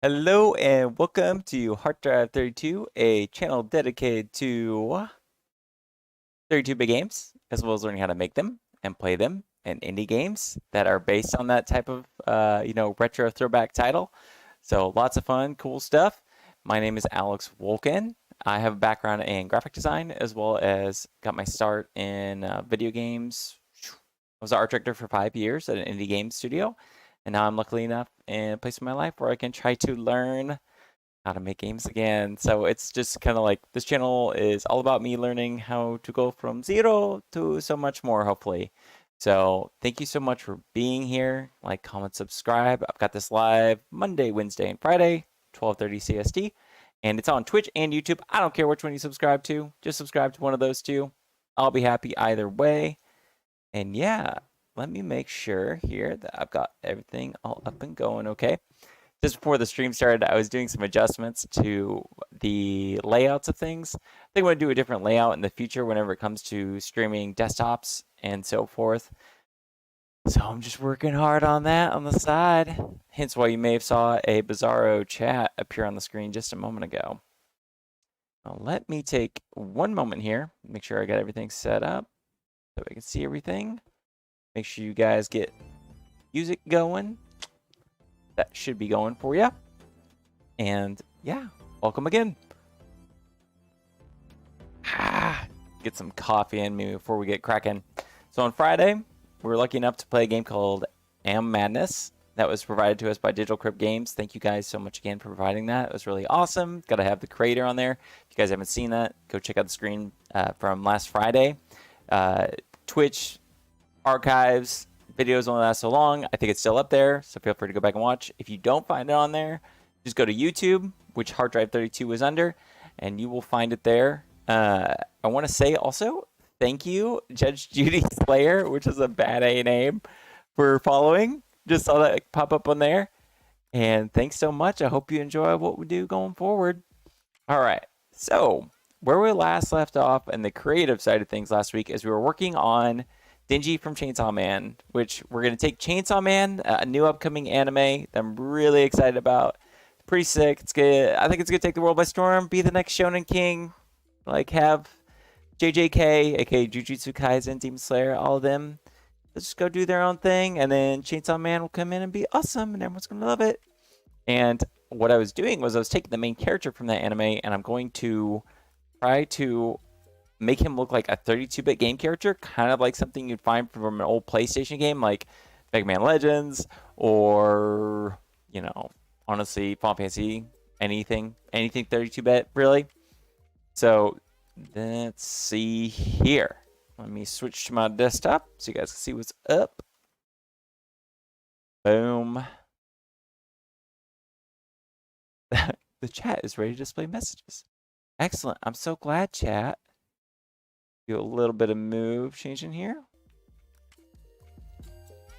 Hello and welcome to Hard Drive 32, a channel dedicated to 32-bit games, as well as learning how to make them and play them, and indie games that are based on that type of, retro throwback title. So lots of fun, cool stuff. My name is Alex Wolken. I have a background in graphic design, as well as got my start in video games. I was an art director for 5 years at an indie game studio. And now I'm luckily enough in a place in my life where I can try to learn how to make games again. So it's just kind of like this channel is all about me learning how to go from zero to so much more, hopefully. So thank you so much for being here. Like, comment, subscribe. I've got this live Monday, Wednesday, and Friday, 12:30 CST. And it's on Twitch and YouTube. I don't care which one you subscribe to. Just subscribe to one of those two. I'll be happy either way. And yeah, let me make sure here that I've got everything all up and going okay. Just before the stream started, I was doing some adjustments to the layouts of things. I think I'm going to do a different layout in the future whenever it comes to streaming desktops and so forth. So I'm just working hard on that on the side. Hence why you may have saw a Bizarro chat appear on the screen just a moment ago. Now let me take one moment here, make sure I got everything set up so I can see everything. Make sure you guys get music going. That should be going for you. And yeah, welcome again. Get some coffee in me before we get cracking. So on Friday, we were lucky enough to play a game called Am Madness. That was provided to us by Digital Crypt Games. Thank you guys so much again for providing that. It was really awesome. Got to have the creator on there. If you guys haven't seen that, go check out the screen from last Friday. Twitch archives, videos only last so long. I think it's still up there, so feel free to go back and watch. If you don't find it on there, just go to YouTube, which Hard Drive 32 is under, and you will find it there. I want to say also, thank you, Judge Judy Slayer, which is a bad A name, for following. Just saw that pop up on there. And thanks so much. I hope you enjoy what we do going forward. All right, so where we last left off in the creative side of things last week is we were working on Denji from Chainsaw Man, which we're going to take Chainsaw Man, a new upcoming anime that I'm really excited about. Pretty sick. It's good. I think it's going to take the world by storm, be the next Shonen King, like have JJK, aka Jujutsu Kaisen, Demon Slayer, all of them. Let's just go do their own thing, and then Chainsaw Man will come in and be awesome, and everyone's going to love it. And what I was doing was I was taking the main character from that anime, and I'm going to try to make him look like a 32-bit game character, kind of like something you'd find from an old PlayStation game like Mega Man Legends or, honestly, Final Fantasy, anything 32-bit, really. So let's see here. Let me switch to my desktop so you guys can see what's up. Boom. The chat is ready to display messages. Excellent. I'm so glad, chat. Do a little bit of move changing here.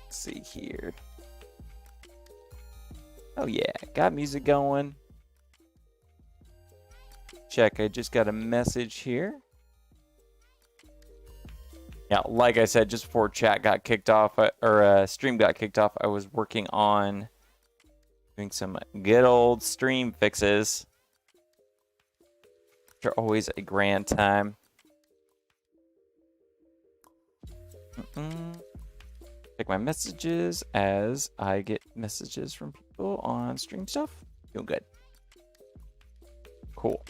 Let's see here. Oh yeah, got music going. Check, I just got a message here. Yeah, like I said, just before chat got kicked off, or stream got kicked off, I was working on doing some good old stream fixes, which are always a grand time. Check my messages as I get messages from people on stream stuff. Doing good. Cool.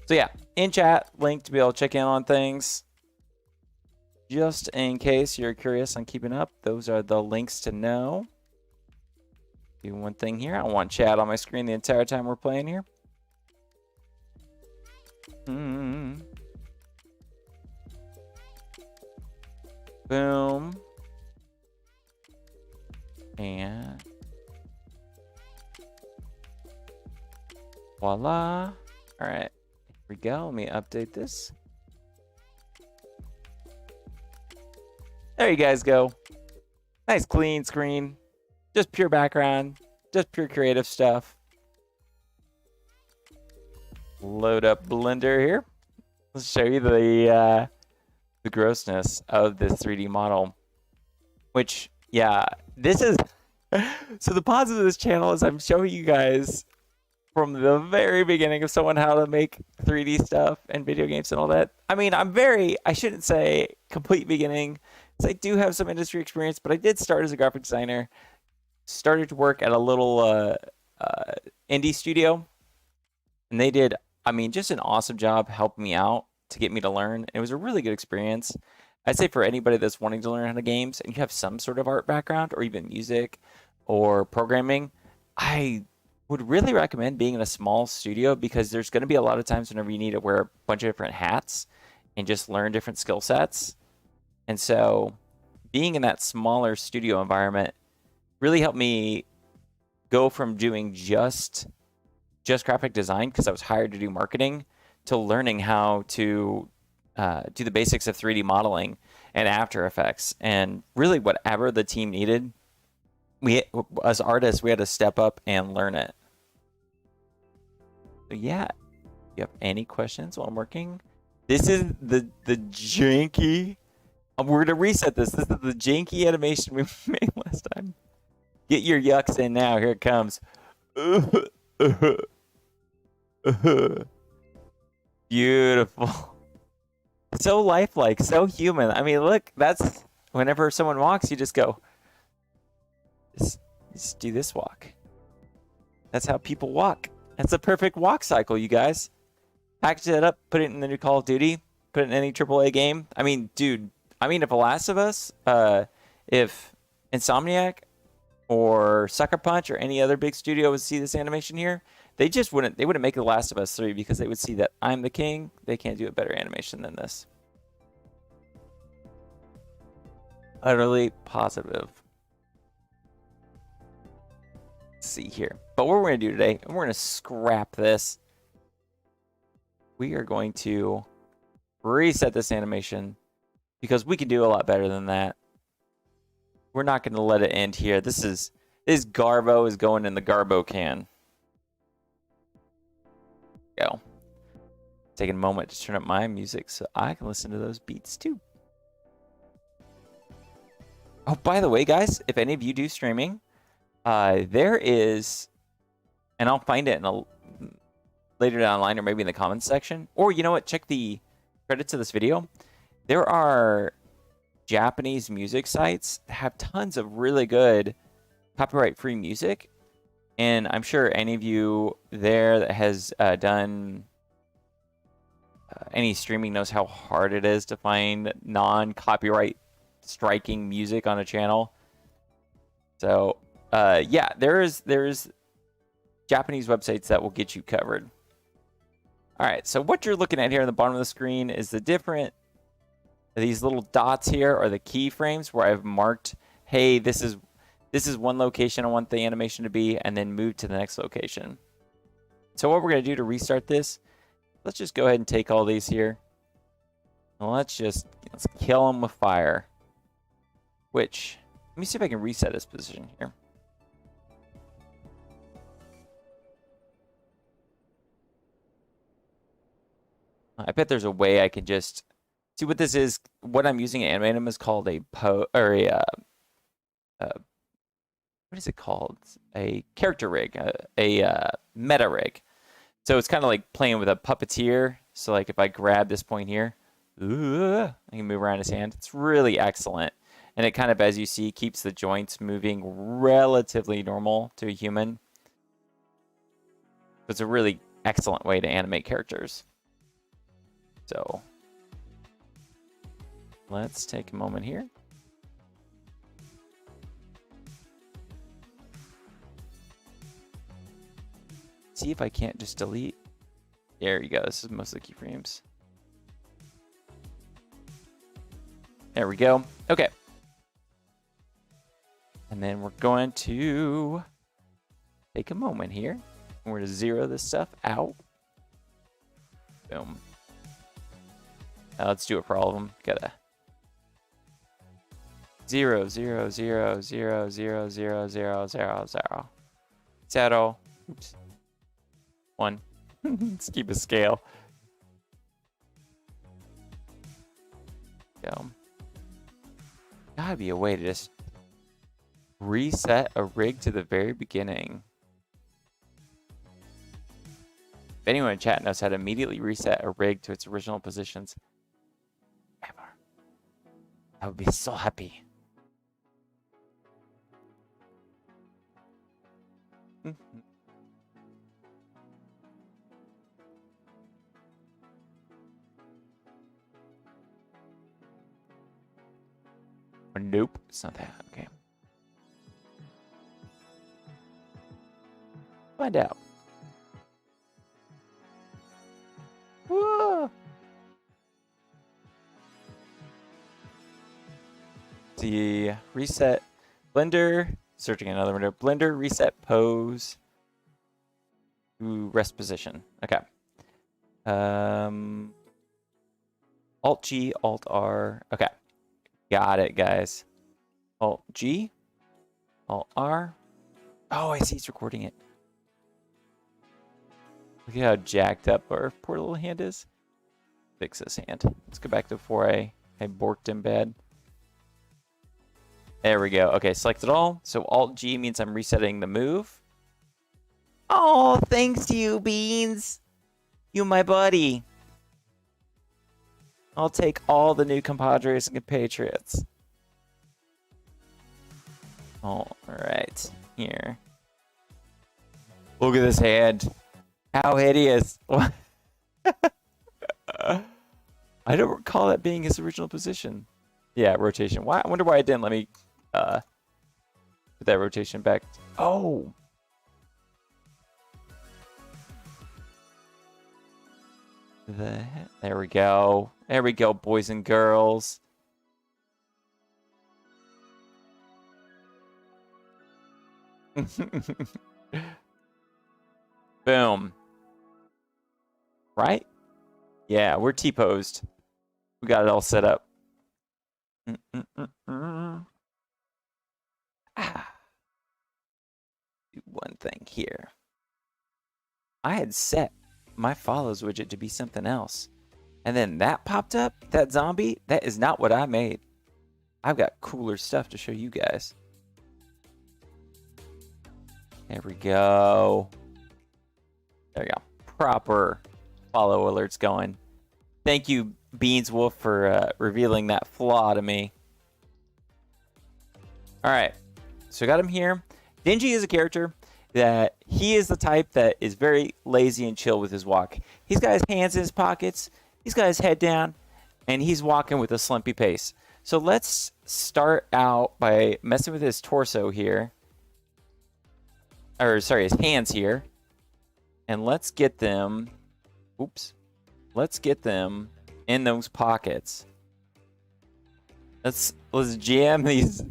So yeah, in chat, link to be able to check in on things. Just in case you're curious on keeping up, those are the links to know. Do one thing here. I want chat on my screen the entire time we're playing here. Boom. And voila. All right, here we go. Let me update this. There you guys go. Nice clean screen. Just pure background. Just pure creative stuff. Load up Blender here. Let's show you the grossness of this 3D model. Which, yeah, this is... So the positive of this channel is I'm showing you guys from the very beginning of someone how to make 3D stuff and video games and all that. I mean, I shouldn't say complete beginning, because I do have some industry experience, but I did start as a graphic designer, started to work at a little indie studio, and they did, I mean, just an awesome job helping me out to get me to learn. It was a really good experience. I'd say for anybody that's wanting to learn how to games and you have some sort of art background or even music or programming, I would really recommend being in a small studio, because there's going to be a lot of times whenever you need to wear a bunch of different hats and just learn different skill sets. And so being in that smaller studio environment really helped me go from doing just graphic design, because I was hired to do marketing, to learning how to do the basics of 3D modeling and After Effects, and really whatever the team needed. We, as artists, we had to step up and learn it. So yeah, you have any questions while I'm working? This is the janky. We're gonna reset this. This is the janky animation we made last time. Get your yucks in now. Here it comes. Beautiful. So lifelike, so human. I mean, look, that's whenever someone walks, you just go, just do this walk. That's how people walk. That's a perfect walk cycle, you guys. Package that up, put it in the new Call of Duty, put it in any AAA game. I mean, dude, if The Last of Us, if Insomniac or Sucker Punch or any other big studio would see this animation here, they wouldn't make The Last of Us 3, because they would see that I'm the king. They can't do a better animation than this. Utterly positive. Let's see here. But what we're going to do today, we're going to scrap this. We are going to reset this animation, because we can do a lot better than that. We're not going to let it end here. This Garbo is going in the Garbo can. Go. Taking a moment to turn up my music so I can listen to those beats too. Oh, by the way, guys, if any of you do streaming, there is, and I'll find it later down the line, or maybe in the comments section, or you know what, check the credits of this video. There are Japanese music sites that have tons of really good copyright-free music. And I'm sure any of you there that has done any streaming knows how hard it is to find non-copyright striking music on a channel. So yeah, there's Japanese websites that will get you covered. All right, so what you're looking at here on the bottom of the screen is these little dots here are the keyframes where I've marked, hey, this is one location I want the animation to be, and then move to the next location. So what we're going to do to restart this, let's just go ahead and take all these here. And let's kill them with fire. Which, let me see if I can reset this position here. I bet there's a way I can just see what this is. What I'm using at Animatum is called what is it called? A character rig, a meta rig. So it's kind of like playing with a puppeteer. So like if I grab this point here, I can move around his hand. It's really excellent. And it kind of, as you see, keeps the joints moving relatively normal to a human. It's a really excellent way to animate characters. So let's take a moment here. See if I can't just delete. There you go. This is most of the keyframes. There we go. Okay. And then we're going to take a moment here. And we're going to zero this stuff out. Boom. Now let's do it for all of them. Gotta 0, 0, 0, 0, 0, 0, 0, 0, 0. 0. Oops. 1. Let's keep a scale. Go. Gotta be a way to just reset a rig to the very beginning. If anyone in chat knows how to immediately reset a rig to its original positions, ever, I would be so happy. Nope, it's not that. Okay. Find out. Whoa. See, reset blender, searching another window. Blender, reset pose to rest position. Okay. Alt G, Alt R. Okay. Got it, guys. Alt G, Alt R. Oh, I see it's recording it. Look at how jacked up our poor little hand is. Fix this hand. Let's go back to before I borked him bad. There we go. Okay, select it all. So Alt G means I'm resetting the move. Oh, thanks to you, Beans. You my buddy. I'll take all the new compadres and compatriots. All right, here. Look at this hand. How hideous. I don't recall that being his original position. Yeah, rotation. Why? I wonder why it didn't let me put that rotation back. Oh. There we go. There we go, boys and girls. Boom. Right? Yeah, we're T-posed. We got it all set up. Do one thing here. I had set my follows widget to be something else. And then that popped up, that zombie, that is not what I made. I've got cooler stuff to show you guys. There we go. There we go. Proper follow alerts going. Thank you, Beans Wolf, for revealing that flaw to me. All right. So I got him here. Denji is a character that he is the type that is very lazy and chill with his walk. He's got his hands in his pockets. He's got his head down, and he's walking with a slumpy pace. So let's start out by messing with his torso here. Or, sorry, his hands here. And let's get them... Oops. Let's get them in those pockets. Let's jam these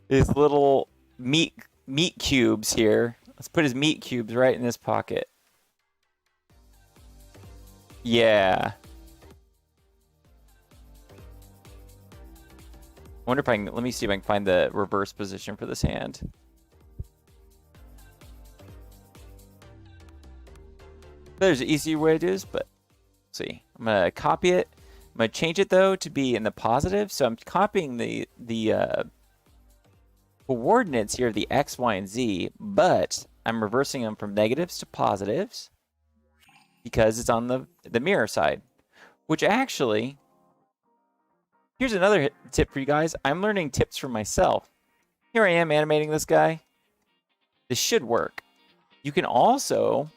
little meat cubes here. Let's put his meat cubes right in this pocket. Yeah. I wonder if I can, let me see if I can find the reverse position for this hand. There's an easier way to do this, but let's see. I'm going to copy it. I'm going to change it, though, to be in the positive. So I'm copying the coordinates here of the X, Y, and Z, but I'm reversing them from negatives to positives because it's on the mirror side, which actually... Here's another tip for you guys. I'm learning tips for myself. Here I am animating this guy. This should work. You can also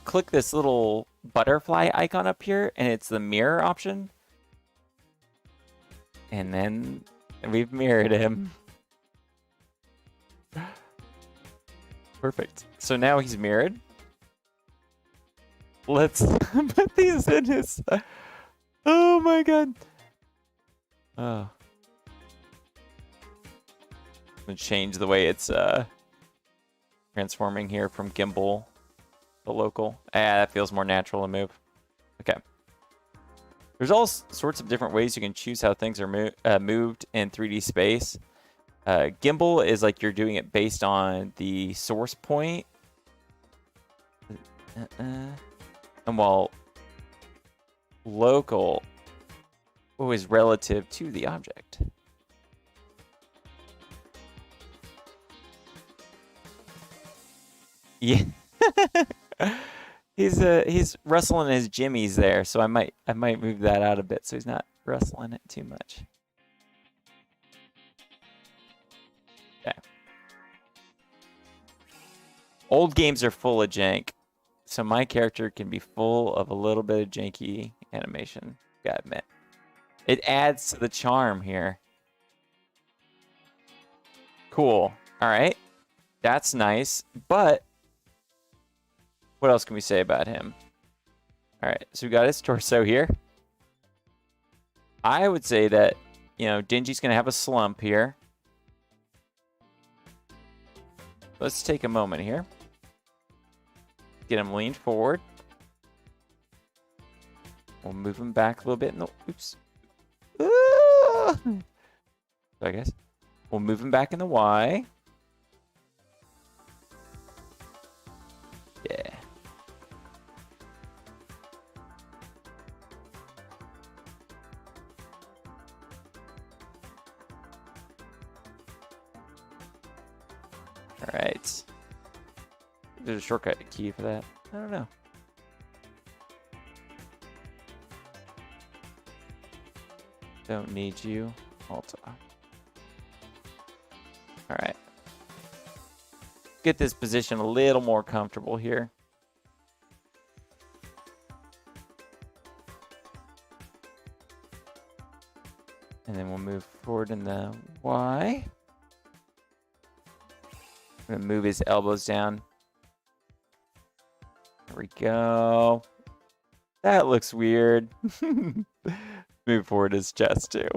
click this little butterfly icon up here, and it's the mirror option. And then we've mirrored him. Perfect. So now he's mirrored. Let's put these in his... Oh my god. Oh. I'm gonna change the way it's transforming here from gimbal to local. That feels more natural to move. Okay. There's all sorts of different ways you can choose how things are moved in 3D space. Gimbal is like you're doing it based on the source point. And while local is relative to the object. Yeah. He's rustling his jimmies there, so I might move that out a bit so he's not rustling it too much. Okay. Old games are full of jank, so my character can be full of a little bit of janky animation. Gotta admit, it adds to the charm here. Cool. All right, that's nice, but what else can we say about him? All right, so we got his torso here. I would say that, you know, Denji's going to have a slump here. Let's take a moment here. Get him leaned forward. We'll move him back a little bit in the... Oops. So I guess we'll move him back in the Y. Yeah. All right. There's a shortcut key for that. I don't know. Don't need you. Alt. All right. Get this position a little more comfortable here. And then we'll move forward in the Y. I'm gonna move his elbows down. There we go. That looks weird. Move forward his chest too.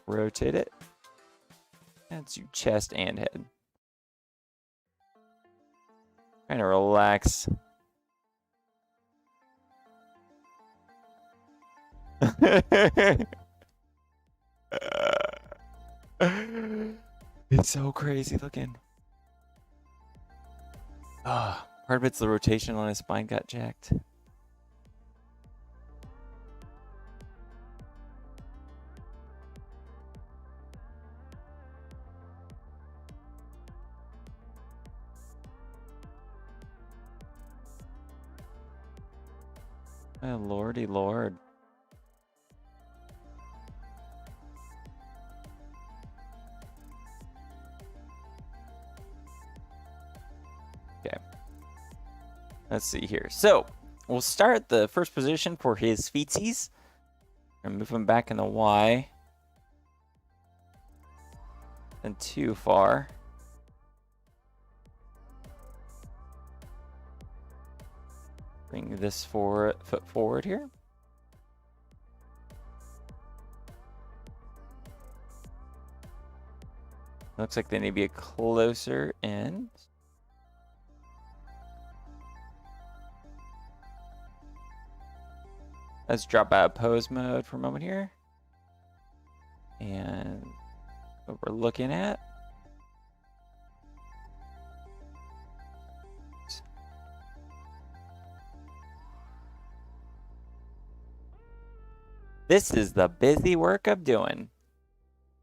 Rotate it. That's your chest and head. Kind of relax. It's so crazy looking. Ah, part of it's the rotation on his spine got jacked. Oh, lordy lord. Okay. Let's see here. So, we'll start the first position for his feetsies. And move him back in the Y. And too far. Bring this foot forward here. Looks like they need to be closer in. Let's drop out of pose mode for a moment here. And what we're looking at. This is the busy work of doing.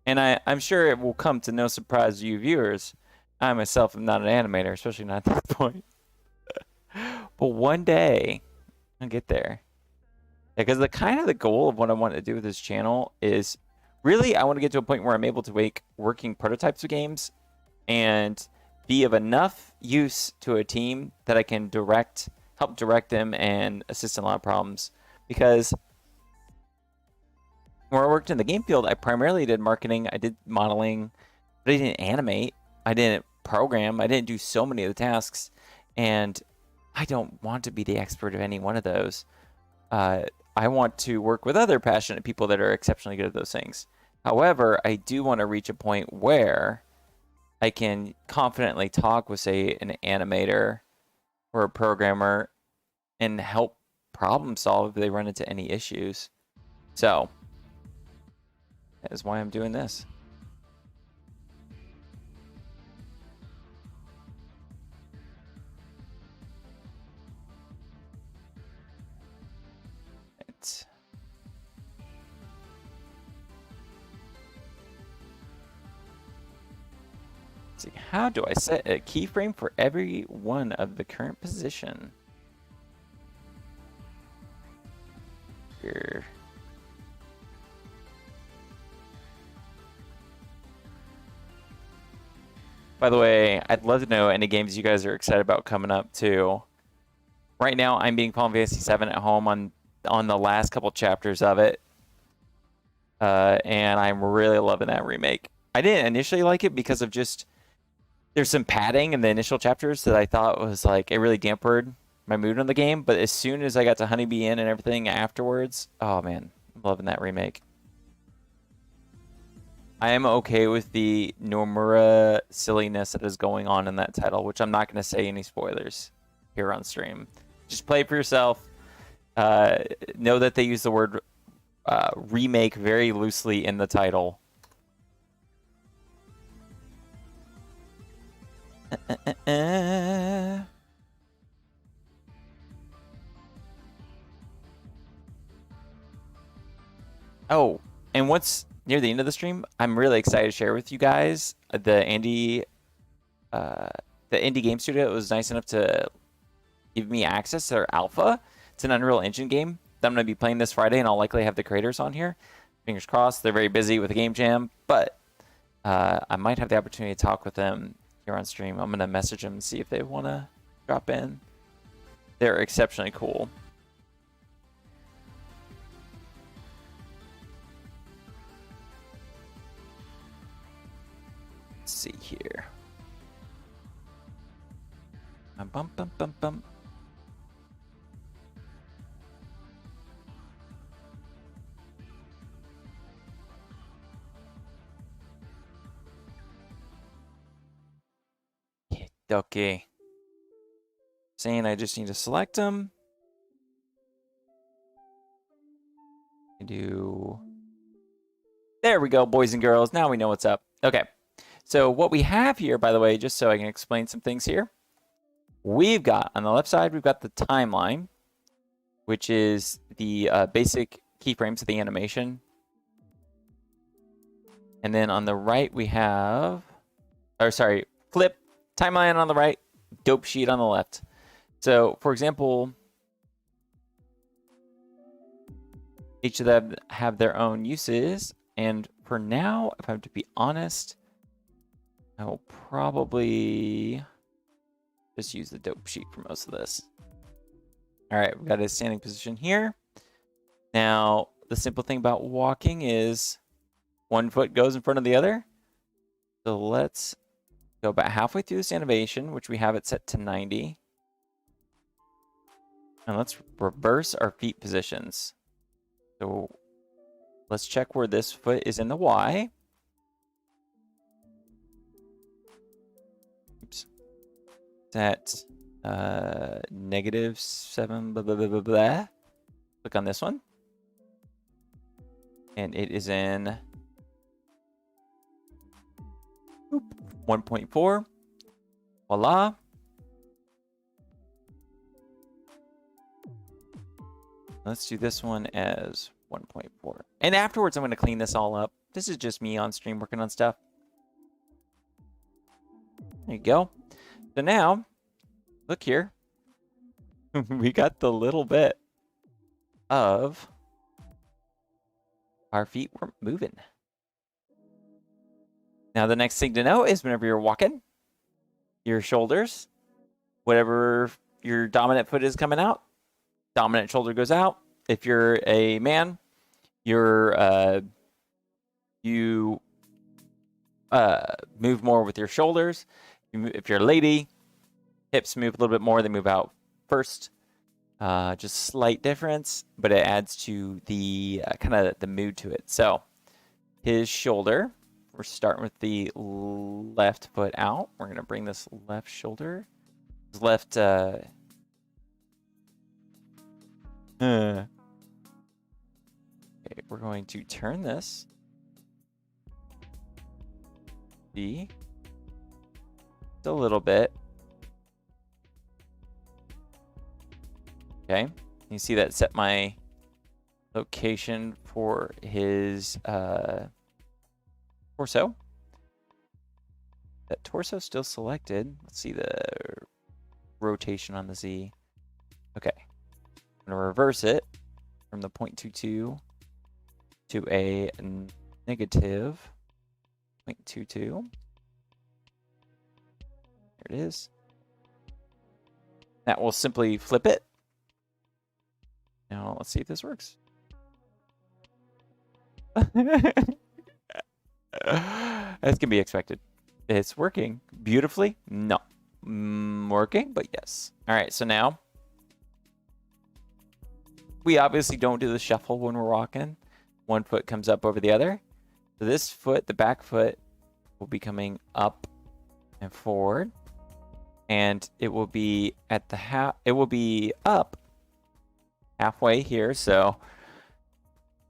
And I'm sure it will come to no surprise to you viewers. I myself am not an animator, especially not at this point. But one day, I'll get there. Because the kind of the goal of what I want to do with this channel is really I want to get to a point where I'm able to make working prototypes of games and be of enough use to a team that I can help direct them and assist in a lot of problems. Because when I worked in the game field, I primarily did marketing, I did modeling, but I didn't animate, I didn't program, I didn't do so many of the tasks, and I don't want to be the expert of any one of those. I want to work with other passionate people that are exceptionally good at those things. However, I do want to reach a point where I can confidently talk with, say, an animator or a programmer and help problem solve if they run into any issues. So, that is why I'm doing this. Let's see, how do I set a keyframe for every one of the current position? Here. By the way, I'd love to know any games you guys are excited about coming up too. Right now, I'm being Final Fantasy VII at home on the last couple chapters of it, and I'm really loving that remake. I didn't initially like it because of just there's some padding in the initial chapters that I thought was like it really dampened my mood on the game. But as soon as I got to Honeybee Inn and everything afterwards, oh man, I'm loving that remake. I am okay with the Nomura silliness that is going on in that title, which I'm not going to say any spoilers here on stream. Just play it for yourself. Know that they use the word remake very loosely in the title. Oh, and what's near the end of the stream, I'm really excited to share with you guys the indie game studio was nice enough to give me access to their alpha. It's an Unreal Engine game that I'm going to be playing this Friday, and I'll likely have the creators on here. Fingers crossed. They're very busy with the game jam, but I might have the opportunity to talk with them here on stream. I'm going to message them and see if they want to drop in. They're exceptionally cool. Let's see here. Bum, bum, bum, bum. Okay. Saying I just need to select them. There we go, boys and girls. Now we know what's up. Okay. So what we have here, by the way, just so I can explain some things here. We've got, on the left side, we've got the timeline, which is the basic keyframes of the animation. And then on the right, we have, flip, timeline on the right, dope sheet on the left. So, for example, each of them have their own uses. And for now, if I have to be honest, I will probably just use the dope sheet for most of this. All right, we've got a standing position here. Now, the simple thing about walking is one foot goes in front of the other. So let's go about halfway through this animation, which we have it set to 90. And let's reverse our feet positions. So let's check where this foot is in the Y. Oops. Set -7, blah, blah, blah, blah, blah. Click on this one. And it is in 1.4. Voila. Let's do this one as 1.4. And afterwards, I'm going to clean this all up. This is just me on stream working on stuff. There you go. So now, look here. We got the little bit of our feet were moving. Now, the next thing to know is whenever you're walking, your shoulders, whatever your dominant foot is coming out, dominant shoulder goes out. If you're a man, you move more with your shoulders. If you're a lady, hips move a little bit more. They move out first. Just slight difference, but it adds to the kind of the mood to it. So his shoulder, we're starting with the left foot out. We're going to bring this left shoulder, left okay, we're going to turn this. See? Just a little bit. Okay. You see that set my location for his torso. That torso still selected. Let's see the rotation on the Z. Okay. I'm going to reverse it from the 0.22 to a negative 0.22. There it is. That will simply flip it. Now let's see if this works. As can be expected. It's working beautifully. No. Working, but yes. All right, so now we obviously don't do the shuffle when we're walking. One foot comes up over the other. So this foot, the back foot, will be coming up and forward. And it will be at the it will be up halfway here. So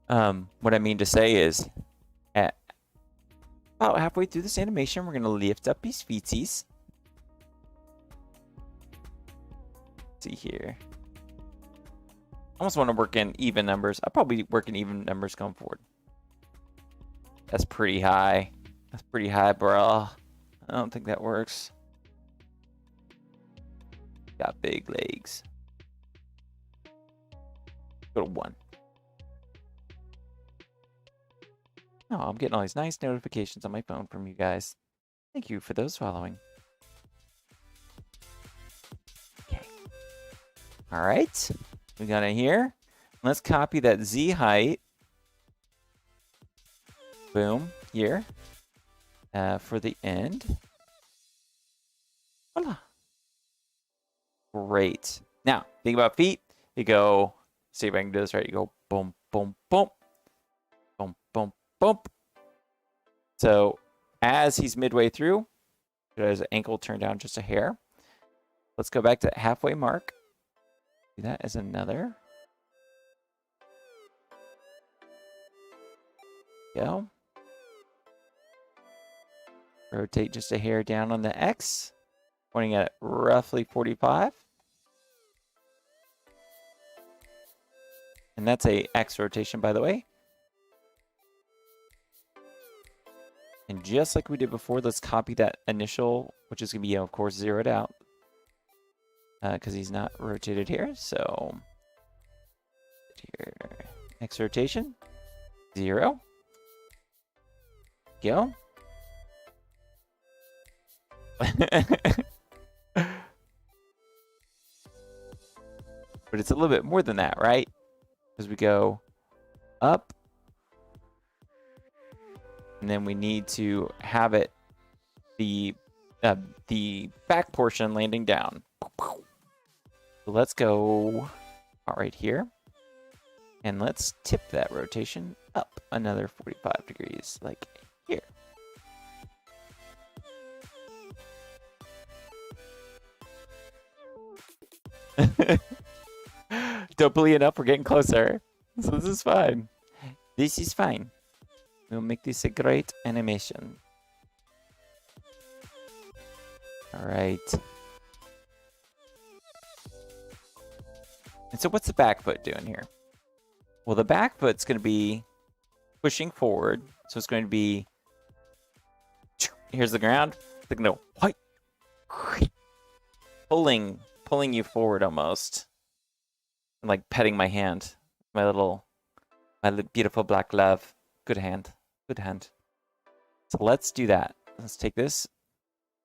what I mean to say is at about halfway through this animation, we're going to lift up his feetsies. See here. I almost want to work in even numbers. I'll probably work in even numbers going forward. That's pretty high. That's pretty high, bro. I don't think that works. Got big legs. Go to 1. Oh, I'm getting all these nice notifications on my phone from you guys. Thank you for those following. Okay. All right. We got it here. Let's copy that Z height. Boom. Here. For the end. Voila. Great. Now, think about feet. You go, see if I can do this right. You go boom, boom, boom. Boom, boom, boom. So as he's midway through, his ankle turned down just a hair. Let's go back to that halfway mark. Do that as another. Go. Rotate just a hair down on the X, pointing at roughly 45. And that's a X rotation, by the way. And just like we did before, let's copy that initial, which is going to be, of course, zeroed out. Because he's not rotated here. So, here, X rotation, 0. Go. But it's a little bit more than that, right? Because we go up. And then we need to have it the back portion landing down. So let's go right here. And let's tip that rotation up another 45 degrees, like here. Don't pull it up, we're getting closer. So this is fine. This is fine. We'll make this a great animation. All right. And so what's the back foot doing here? Well, the back foot's going to be pushing forward. So it's going to be, here's the ground. It's going to pulling you forward almost. I'm like petting my hand. My beautiful black love. Good hand. Good hand. So let's do that. Let's take this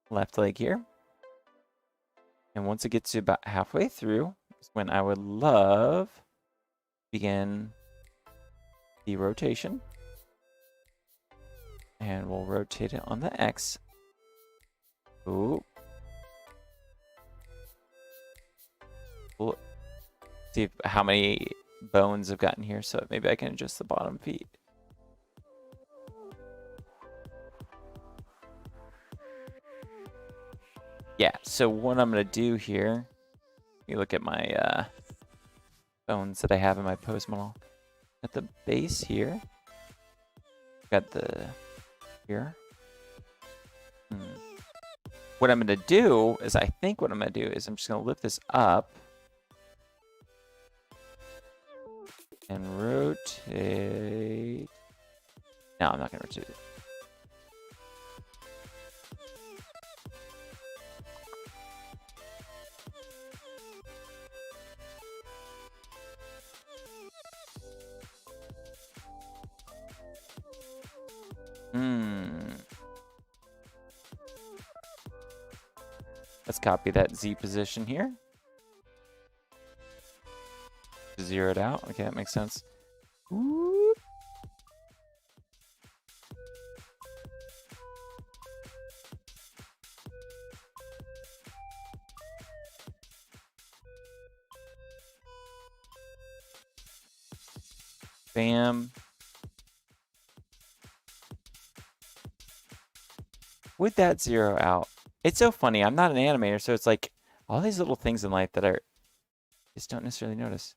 left leg here. And once it gets to about halfway through, is when I would love begin the rotation. And we'll rotate it on the X. Ooh. We'll see how many bones I've gotten here, so maybe I can adjust the bottom feet. Yeah, so what I'm going to do here, you look at my bones that I have in my pose model. At the base here, got the here. What I'm going to do is, I think what I'm going to do is I'm just going to lift this up and rotate. No, I'm not going to rotate it. Let's copy that Z position here. Zero it out. Okay, that makes sense. Whoop. Bam. With that zero out. It's so funny. I'm not an animator, so it's like all these little things in life that I just don't necessarily notice.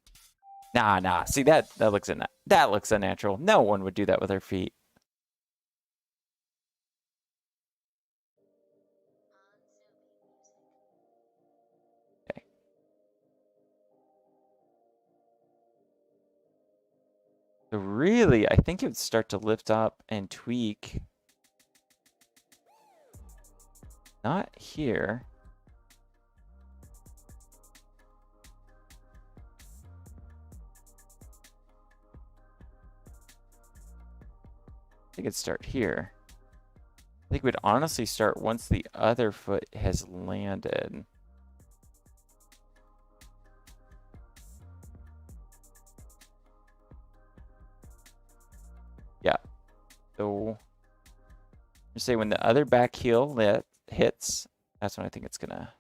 Nah. See that looks that looks unnatural. No one would do that with their feet. Okay. So really, I think it would start to lift up and tweak. Not here. I think it'd start here. I think we'd honestly start once the other foot has landed. Yeah. So, just say when the other back heel hits, that's when I think it's gonna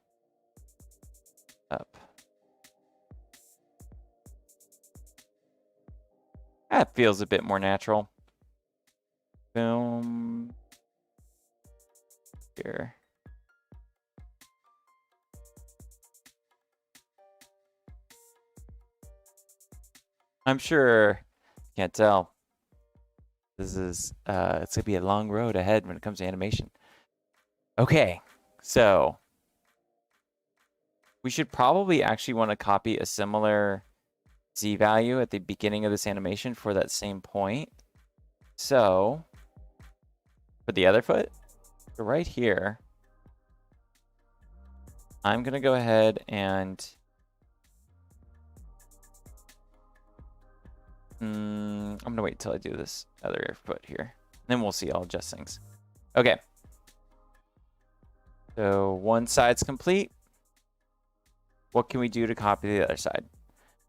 up. That feels a bit more natural. Boom. Here. I'm sure, can't tell. This is, it's gonna be a long road ahead when it comes to animation. Okay, so we should probably actually want to copy a similar Z value at the beginning of this animation for that same point. So for the other foot, right here, I'm gonna go ahead and I'm gonna wait till I do this other foot here. Then we'll see. I'll adjust things. Okay. So one side's complete. What can we do to copy the other side?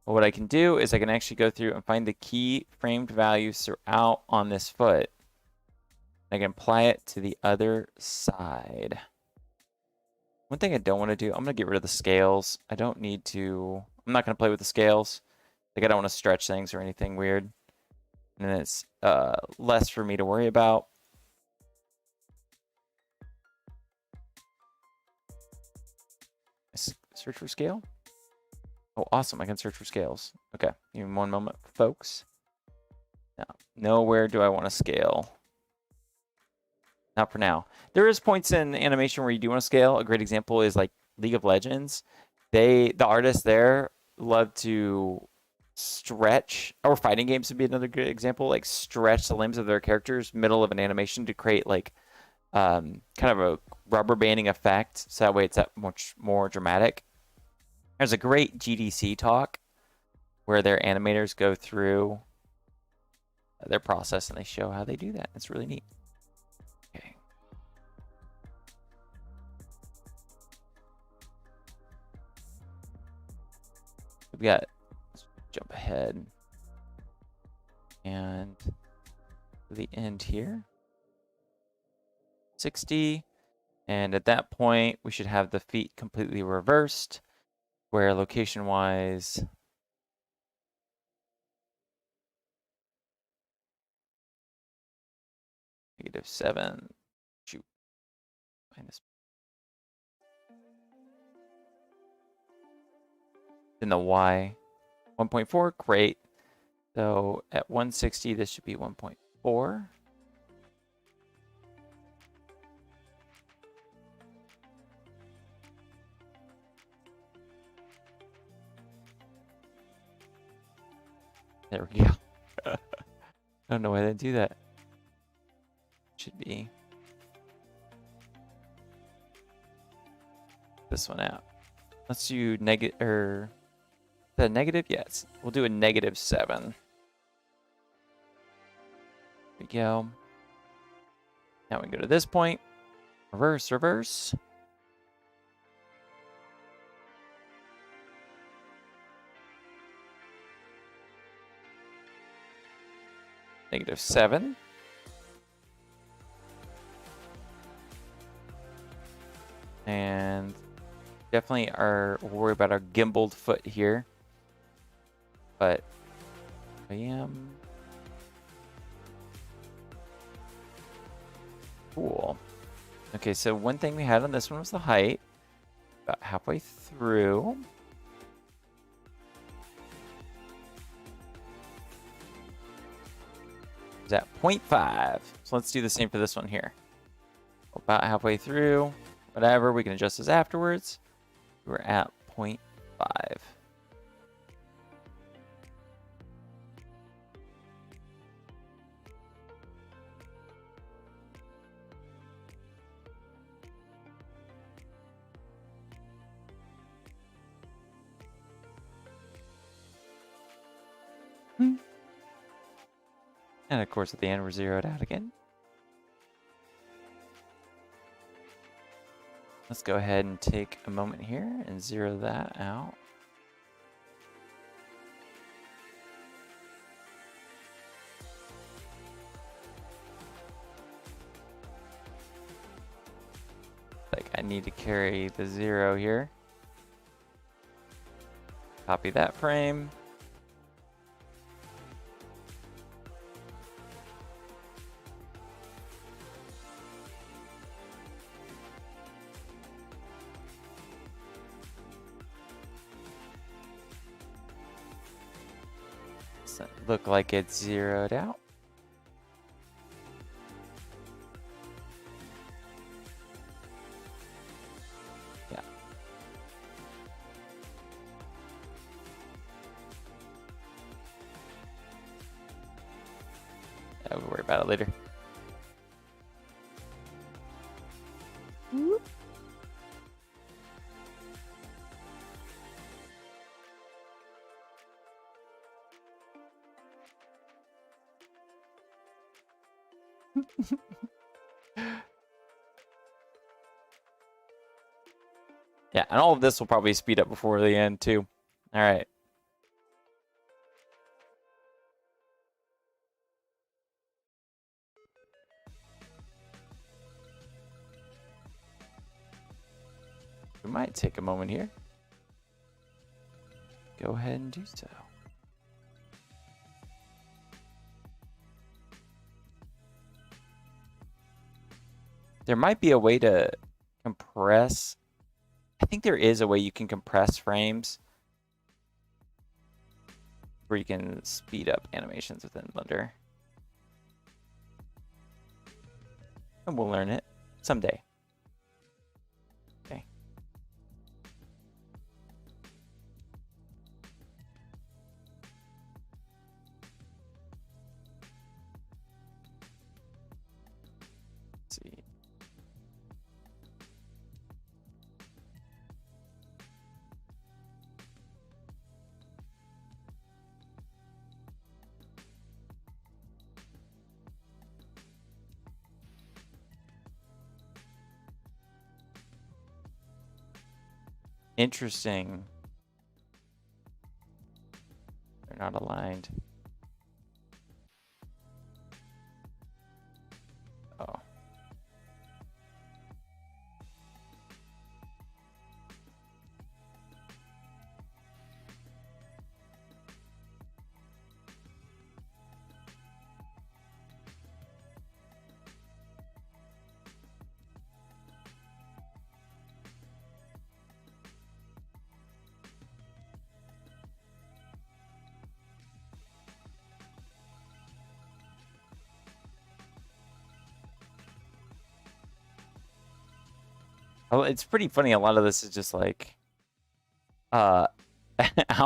Well, what I can do is I can actually go through and find the key framed values throughout on this foot. I can apply it to the other side. One thing I don't want to do, I'm going to get rid of the scales. I don't need to, I'm not going to play with the scales. Like I don't want to stretch things or anything weird. And then it's less for me to worry about. Search for scale. Oh, awesome. I can search for scales. Okay. Give me one moment, folks. Now, nowhere do I want to scale. Not for now. There is points in animation where you do want to scale. A great example is like League of Legends. The artists there love to stretch, or fighting games would be another good example, like stretch the limbs of their characters middle of an animation to create like kind of a rubber banding effect. So that way it's that much more dramatic. There's a great GDC talk where their animators go through their process and they show how they do that. It's really neat. Okay. We got, let's jump ahead and to the end here. 60. And at that point, we should have the feet completely reversed, where location-wise, -7. Shoot. Minus. In the Y. 1.4, great. So at 160, this should be 1.4. There we go. I don't know why they do that. Should be this one out. Let's do negative, or the negative? Yes, we'll do a -7. There we go. Now we can go to this point. Reverse, reverse. -7. And definitely worry about our gimbaled foot here. But I am cool. Okay, so one thing we had on this one was the height. About halfway through. Is at 0.5. So let's do the same for this one here. About halfway through. Whatever, we can adjust this afterwards. We're at 0.5. And of course, at the end, we're zeroed out again. Let's go ahead and take a moment here and zero that out. Like I need to carry the 0 here. Copy that frame. Look like it's zeroed out. Yeah. Yeah, we'll worry about it later. Yeah, and all of this will probably speed up before the end too. All right. We might take a moment here. Go ahead and do so. There might be a way to compress. I think there is a way you can compress frames where you can speed up animations within Blender. And we'll learn it someday. Okay. Let's see. Interesting. They're not aligned. Oh. Oh, it's pretty funny. A lot of this is just like, how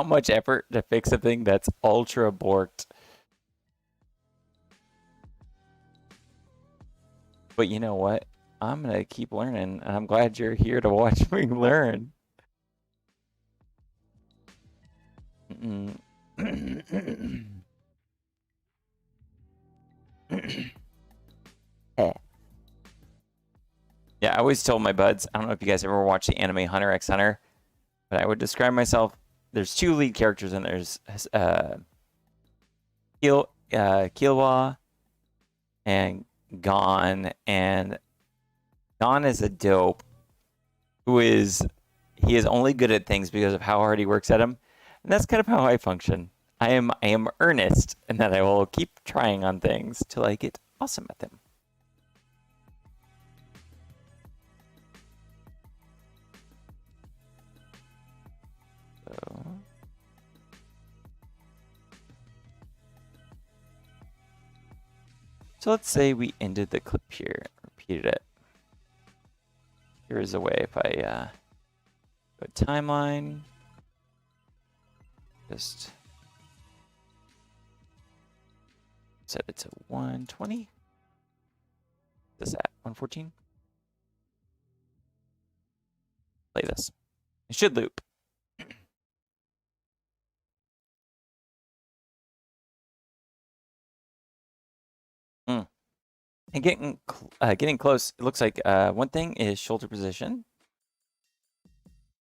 much effort to fix a thing that's ultra borked. But you know what? I'm gonna keep learning, and I'm glad you're here to watch me learn. always told my buds, I don't know if you guys ever watched the anime Hunter x Hunter, but I would describe myself, there's two lead characters and there's Killua and Gon, and Gon is a dope he is only good at things because of how hard he works at them, and that's kind of how I function. I am earnest in that I will keep trying on things till I get awesome at them. So let's say we ended the clip here, repeated it. Here is a way if I go timeline, just set it to 120. Is that 114? Play this. It should loop. And getting close. It looks like one thing is shoulder position.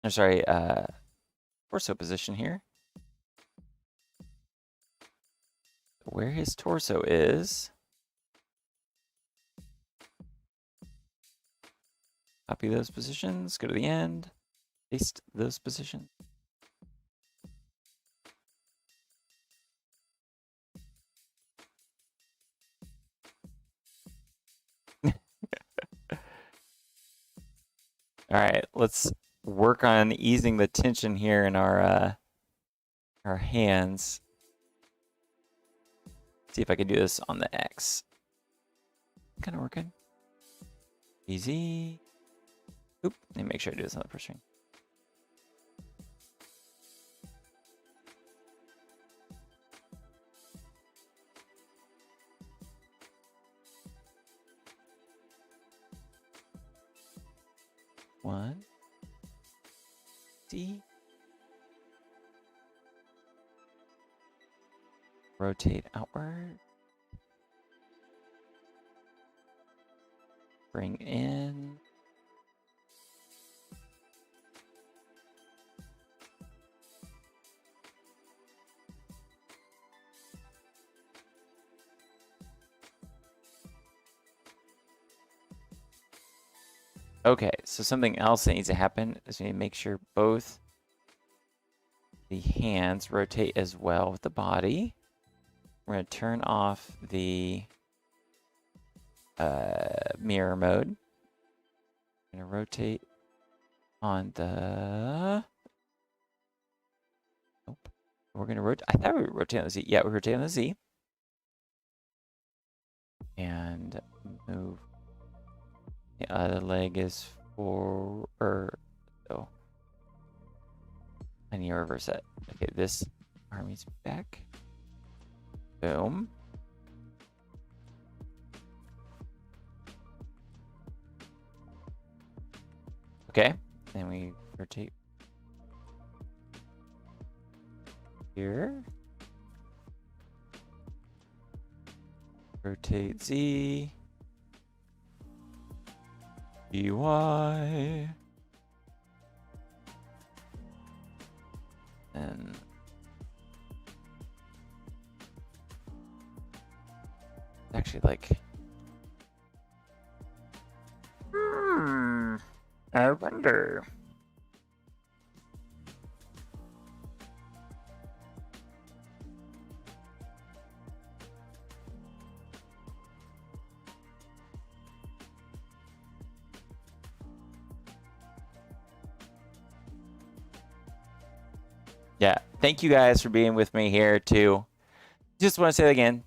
Or sorry, torso position here. Where his torso is. Copy those positions. Go to the end. Paste those positions. All right, let's work on easing the tension here in our hands. See if I can do this on the X. Kind of working. Easy. Oop, let me make sure I do this on the first string. One. D. Rotate outward. Bring in. Okay, so something else that needs to happen is we need to make sure both the hands rotate as well with the body. We're going to turn off the mirror mode. I'm going to rotate on the... Nope. We're going to rotate... I thought we were rotating on the Z. Yeah, we're rotating on the Z. And move... The other leg is forward. So I need to reverse that. Okay, this arm is back. Boom. Okay, then we rotate here. Rotate Z. EY. And actually like I wonder. Yeah, thank you guys for being with me here too. Just want to say it again,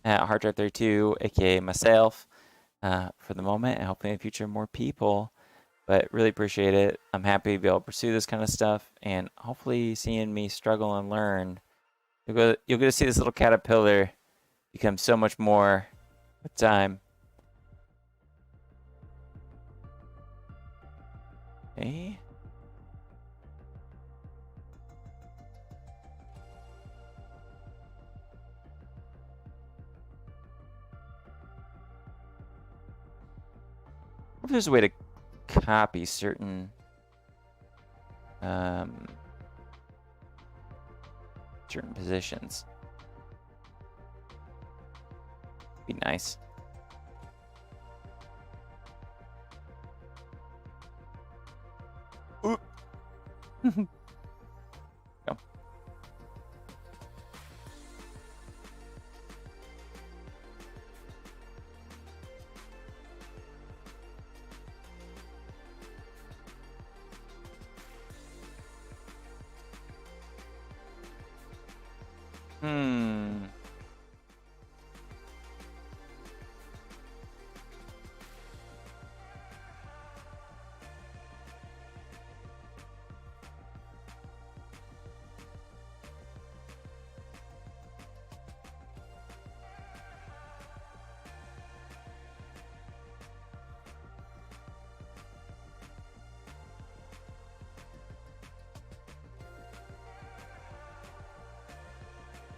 Hard Drive 32, aka myself, for the moment, and hopefully in the future more people. But really appreciate it. I'm happy to be able to pursue this kind of stuff, and hopefully seeing me struggle and learn, you'll get to see this little caterpillar become so much more with time. Okay. If there's a way to copy certain certain positions. Be nice. Go.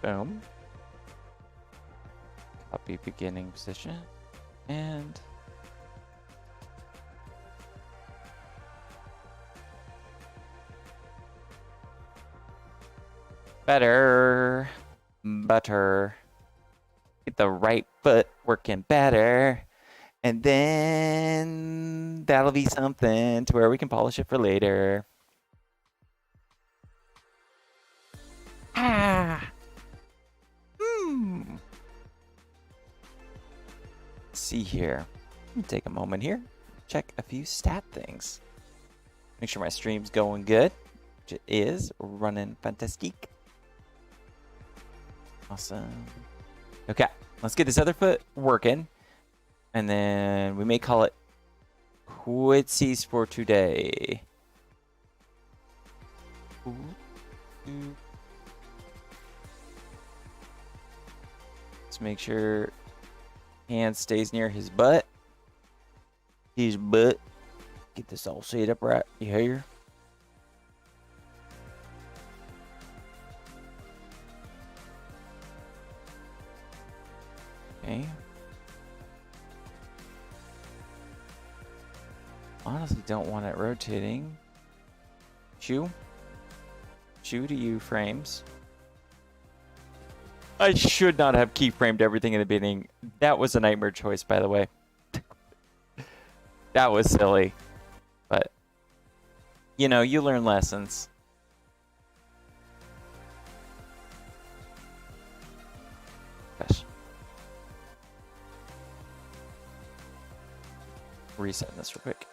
Boom. Copy beginning position. And better. Butter. Get the right foot working better. And then that'll be something to where we can polish it for later. Ah. Let's see here. Take a moment here. Check a few stat things. Make sure my stream's going good. Which it is. Running fantastic. Awesome. Okay. Let's get this other foot working. And then we may call it quitsies for today. Let's make sure hand stays near his butt. His butt. Get this all set up right. You hear? Okay. Honestly, don't want it rotating. Chew to you, frames. I should not have keyframed everything in the beginning. That was a nightmare choice, by the way. That was silly. But, you know, you learn lessons. Gosh. Reset this real quick.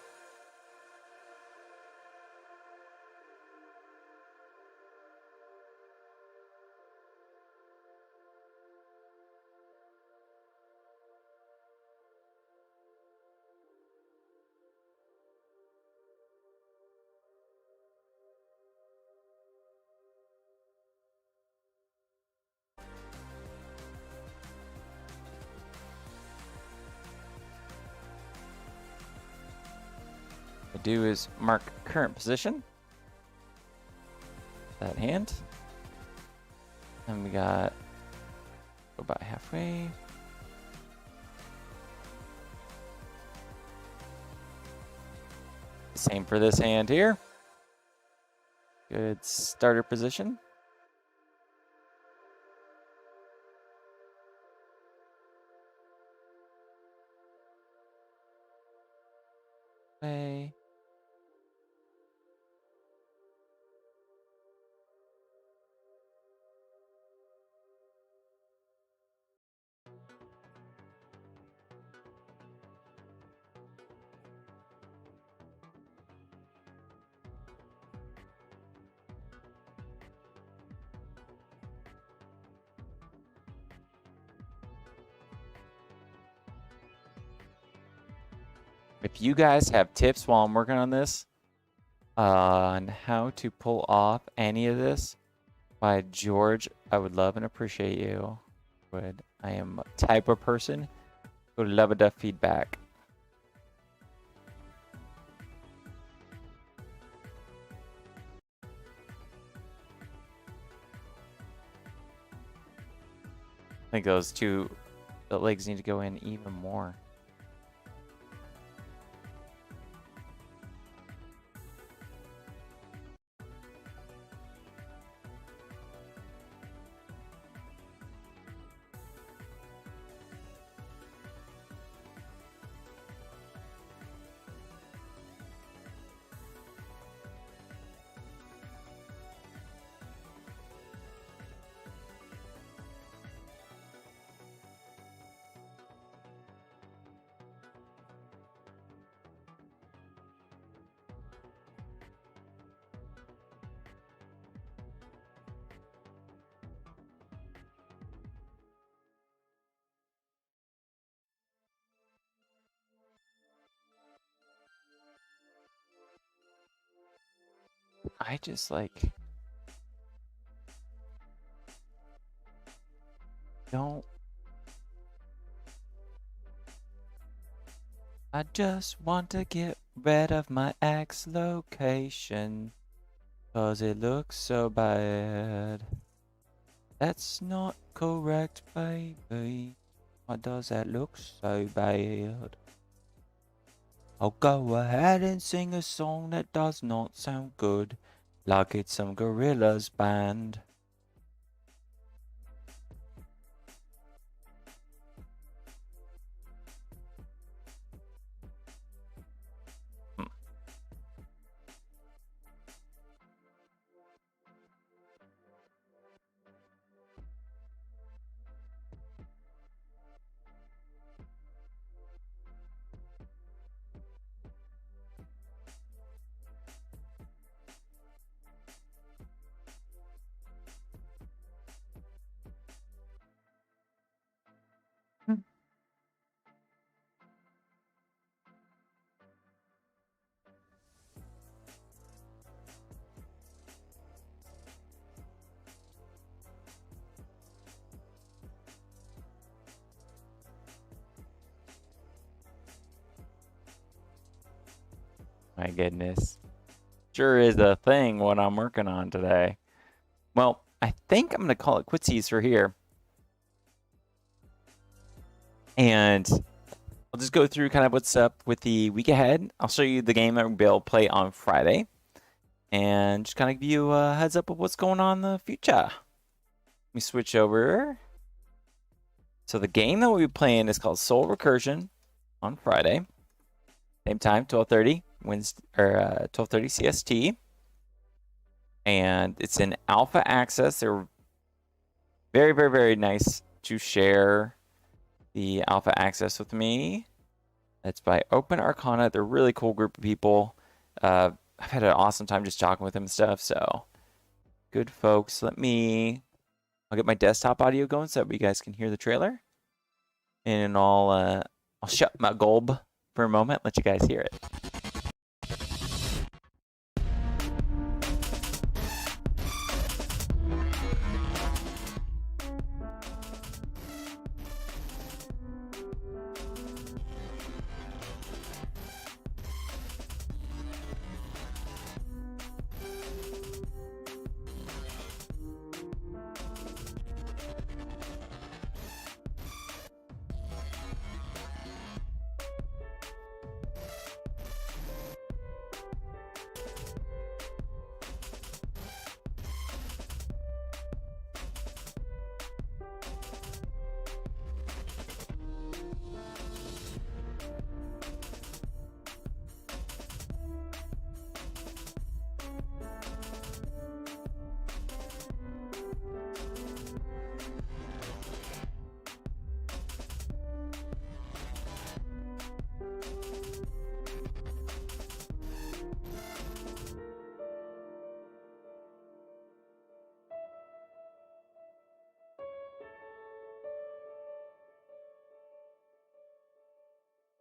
Do is mark current position. That hand. And we got about halfway. Same for this hand here. Good starter position. Okay. If you guys have tips while I'm working on this, on how to pull off any of this, by George, I would love and appreciate you. I am a type of person who would love the feedback. I think those two, the legs need to go in even more. I just like don't. I just want to get rid of my ex location, 'cause it looks so bad. That's not correct, baby. Why does that look so bad? I'll go ahead and sing a song that does not sound good, like it's some Gorillaz band. My goodness. Sure is a thing what I'm working on today. Well, I think I'm going to call it quitsies for here. And I'll just go through kind of what's up with the week ahead. I'll show you the game that we'll be able to play on Friday. And just kind of give you a heads up of what's going on in the future. Let me switch over. So the game that we'll be playing is called Soul Recursion on Friday. Same time, 12:30 Wednesday, or 12:30 CST. And it's in alpha access. They're very, very, very nice to share the alpha access with me. It's by Open Arcana. They're a really cool group of people. I've had an awesome time just talking with them and stuff. So good folks. I'll get my desktop audio going so that you guys can hear the trailer. And I'll shut my gulb for a moment, let you guys hear it.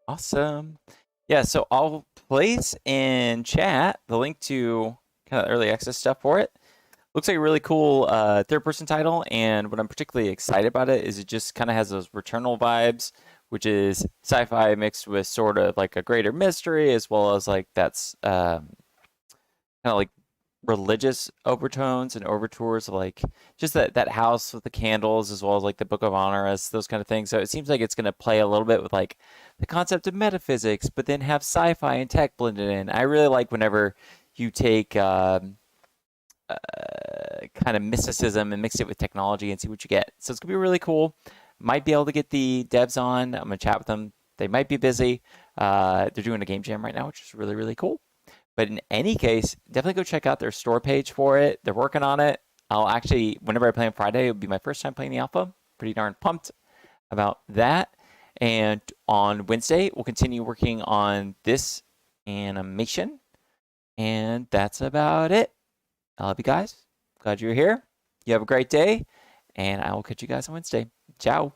Awesome. Yeah, so I'll place in chat the link to kind of early access stuff for it. Looks like a really cool third-person title, and what I'm particularly excited about it is it just kind of has those Returnal vibes, which is sci-fi mixed with sort of like a greater mystery, as well as like that's kind of like religious overtones and overtures of like just that house with the candles, as well as like the Book of Honoris, those kind of things. So it seems like it's going to play a little bit with like the concept of metaphysics, but then have sci-fi and tech blended in. I really like whenever you take kind of mysticism and mix it with technology and see what you get. So it's gonna be really cool. Might be able to get the devs on. I'm gonna chat with them. They might be busy. They're doing a game jam right now, which is really, really cool. But in any case, definitely go check out their store page for it. They're working on it. I'll actually, whenever I play on Friday, it'll be my first time playing the alpha. Pretty darn pumped about that. And on Wednesday, we'll continue working on this animation. And that's about it. I love you guys. Glad you're here. You have a great day. And I will catch you guys on Wednesday. Ciao.